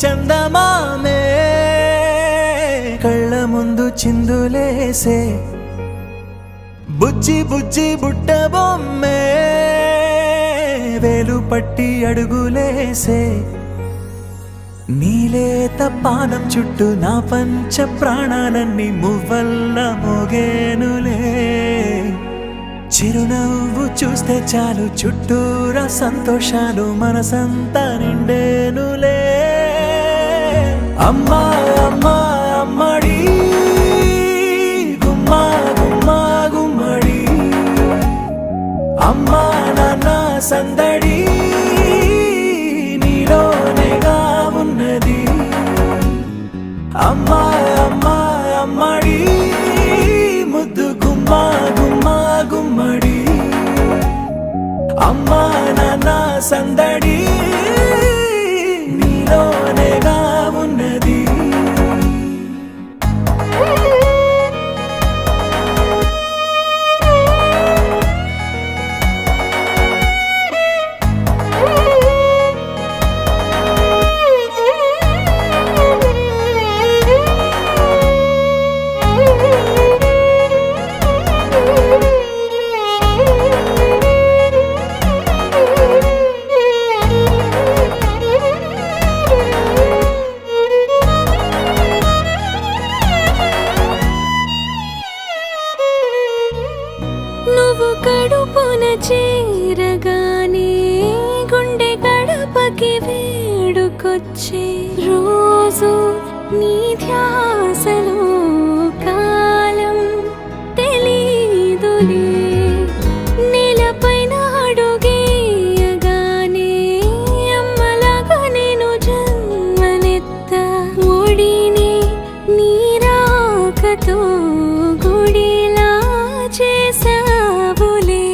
చందమామే కళ్ళ ముందు చిందులేసే బుజ్జి బుజ్జి బుట్ట బొమ్మే వేలు పట్టి అడుగులేసే నీలేత పానం చుట్టూ నా పంచ ప్రాణాలన్నీ మువ్వల్ల మోగేనులే చిరునవ్వు చూస్తే చాలు చుట్టూరా సంతోషాలు మనసంతా నిండేనులే అమ్మా అమ్మా అమ్మడి గుమ్మా గుమ్మా గుమ్మడి అమ్మా నాన్న సందడి నీలోనేగా ఉన్నది అమ్మా అమ్మా అమ్మడి ముద్దు గుమ్మా గుమ్మా గుమ్మడి అమ్మా నాన్న సందడి నీలోనేగా ఉన్నది నువ్వు కడుపున చేరగానే గుండె గడపకి వేడుకొచ్చే రోజు నీ ధ్యాసలో కాలం తెలీదులే నేలపైన అడుగేయగానే అమ్మలాగా నేను జన్మనెత్త ఒడిని నీ రాకతో గుడిలా చేసావులే